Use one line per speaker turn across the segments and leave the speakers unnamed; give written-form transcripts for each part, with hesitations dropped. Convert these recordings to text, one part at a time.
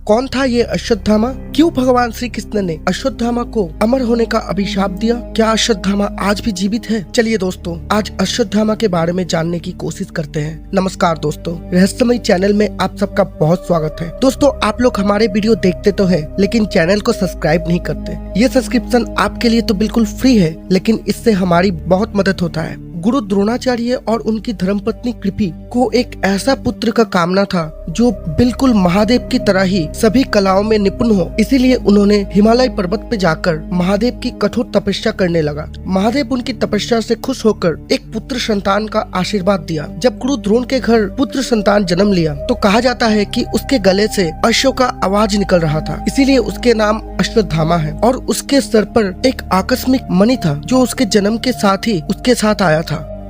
कौन था ये अश्वत्थामा? क्यों भगवान श्री कृष्ण ने अश्वत्थामा को अमर होने का अभिशाप दिया? क्या अश्वत्थामा आज भी जीवित है? चलिए दोस्तों, आज अश्वत्थामा के बारे में जानने की कोशिश करते हैं। नमस्कार दोस्तों, रहस्यमय चैनल में आप सबका बहुत स्वागत है। दोस्तों, आप लोग हमारे वीडियो देखते तो है, लेकिन चैनल को सब्सक्राइब नहीं करते। ये सब्सक्रिप्शन आपके लिए तो बिल्कुल फ्री है, लेकिन इससे हमारी बहुत मदद होता है। गुरु द्रोणाचार्य और उनकी धर्मपत्नी कृपि को एक ऐसा पुत्र का कामना था जो बिल्कुल महादेव की तरह ही सभी कलाओं में निपुण हो। इसीलिए उन्होंने हिमालय पर्वत पे जाकर महादेव की कठोर तपस्या करने लगा। महादेव उनकी तपस्या से खुश होकर एक पुत्र संतान का आशीर्वाद दिया। जब गुरु द्रोण के घर पुत्र संतान जन्म लिया तो कहा जाता है कि उसके गले से अश्व का आवाज निकल रहा था, इसीलिए उसके नाम अश्वत्थामा है। और उसके सर पर एक आकस्मिक मणि था जो उसके जन्म के साथ ही उसके साथ आया था।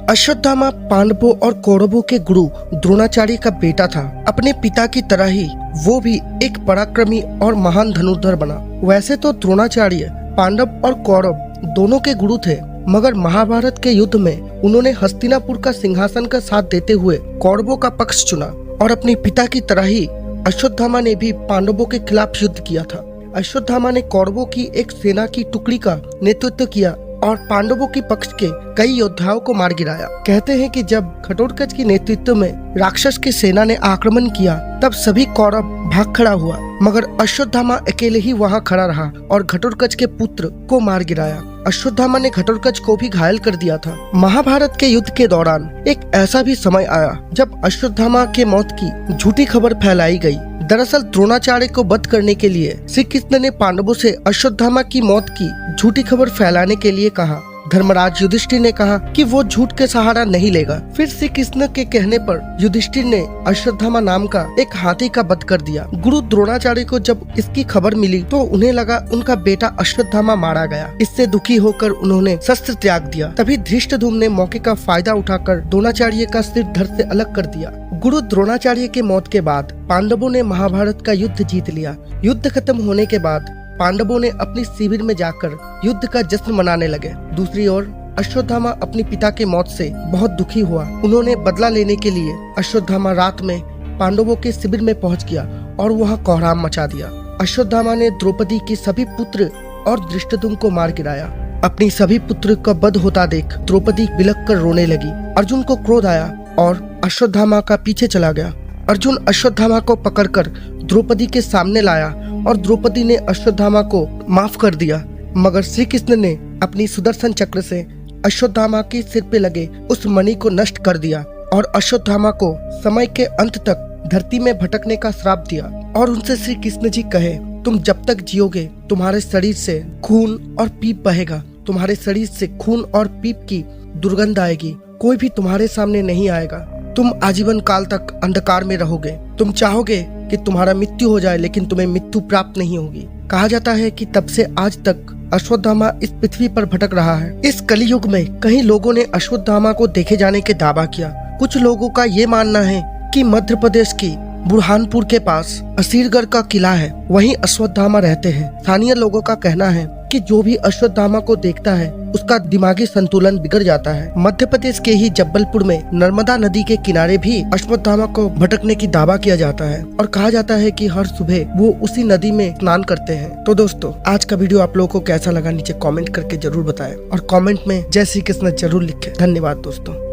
अश्वत्थामा पांडवों और कौरवों के गुरु द्रोणाचार्य का बेटा था। अपने पिता की तरह ही वो भी एक पराक्रमी और महान धनुर्धर बना। वैसे तो द्रोणाचार्य पांडव और कौरव दोनों के गुरु थे, मगर महाभारत के युद्ध में उन्होंने हस्तिनापुर का सिंहासन का साथ देते हुए कौरवों का पक्ष चुना। और अपने पिता की तरह ही अश्वत्थामा ने भी पांडवों के खिलाफ युद्ध किया था। अश्वत्थामा ने कौरवों की एक सेना की टुकड़ी का नेतृत्व किया और पांडवों के पक्ष के कई योद्धाओं को मार गिराया। कहते हैं कि जब घटोत्कच के नेतृत्व में राक्षस की सेना ने आक्रमण किया तब सभी कौरव भाग खड़ा हुआ, मगर अश्वत्थामा अकेले ही वहां खड़ा रहा और घटोत्कच के पुत्र को मार गिराया। अश्वत्थामा ने घटोत्कच को भी घायल कर दिया था। महाभारत के युद्ध के दौरान एक ऐसा भी समय आया जब अश्वत्थामा के मौत की झूठी खबर फैलाई गई। दरअसल द्रोणाचार्य को वध करने के लिए श्री कृष्ण ने पांडवों से अश्वत्थामा की मौत की झूठी खबर फैलाने के लिए कहा। धर्मराज युधिष्ठिर ने कहा कि वो झूठ के सहारा नहीं लेगा। फिर श्री कृष्ण के कहने पर युधिष्ठिर ने अश्वत्थामा नाम का एक हाथी का वध कर दिया। गुरु द्रोणाचार्य को जब इसकी खबर मिली तो उन्हें लगा उनका बेटा अश्वत्थामा मारा गया। इससे दुखी होकर उन्होंने शस्त्र त्याग दिया। तभी धृष्टद्युम्न ने मौके का फायदा उठाकर द्रोणाचार्य का सिर धड़ से अलग कर दिया। गुरु द्रोणाचार्य के मौत के बाद पांडवों ने महाभारत का युद्ध जीत लिया। युद्ध खत्म होने के बाद पांडवों ने अपनी शिविर में जाकर युद्ध का जश्न मनाने लगे। दूसरी ओर अश्वत्थामा अपने पिता के मौत से बहुत दुखी हुआ। उन्होंने बदला लेने के लिए अश्वत्थामा रात में पांडवों के शिविर में पहुंच गया और वहां कोहराम मचा दिया। अश्वत्थामा ने द्रौपदी की सभी पुत्र और धृष्टद्युम्न को मार गिराया। अपनी सभी पुत्र का वध होता देख द्रौपदी बिलख कर रोने लगी। अर्जुन को क्रोध आया और अश्वत्थामा का पीछे चला गया। अर्जुन अश्वत्थामा को पकड़कर द्रौपदी के सामने लाया और द्रौपदी ने अश्वत्थामा को माफ कर दिया, मगर श्री कृष्ण ने अपनी सुदर्शन चक्र से अश्वत्थामा के सिर पे लगे उस मणि को नष्ट कर दिया और अश्वत्थामा को समय के अंत तक धरती में भटकने का श्राप दिया। और उनसे श्री कृष्ण जी कहे, तुम जब तक जियोगे तुम्हारे शरीर से खून और पीप बहेगा। तुम्हारे शरीर से खून और पीप की दुर्गंध आएगी। कोई भी तुम्हारे सामने नहीं आएगा। तुम आजीवन काल तक अंधकार में रहोगे। तुम चाहोगे कि तुम्हारा मृत्यु हो जाए, लेकिन तुम्हें मृत्यु प्राप्त नहीं होगी। कहा जाता है कि तब से आज तक अश्वत्थामा इस पृथ्वी पर भटक रहा है। इस कलियुग में कई लोगों ने अश्वत्थामा को देखे जाने के दावा किया। कुछ लोगों का ये मानना है कि मध्य प्रदेश की बुरहानपुर के पास असीरगढ़ का किला है, वहीं अश्वत्थामा रहते हैं। स्थानीय लोगों का कहना है कि जो भी अश्वत्थामा को देखता है उसका दिमागी संतुलन बिगड़ जाता है। मध्य प्रदेश के ही जबलपुर में नर्मदा नदी के किनारे भी अश्वत्थामा को भटकने की दावा किया जाता है और कहा जाता है कि हर सुबह वो उसी नदी में स्नान करते हैं। तो दोस्तों, आज का वीडियो आप लोगों को कैसा लगा नीचे कमेंट करके जरूर बताएं और कमेंट में जय श्री कृष्ण जरूर लिखें। धन्यवाद दोस्तों।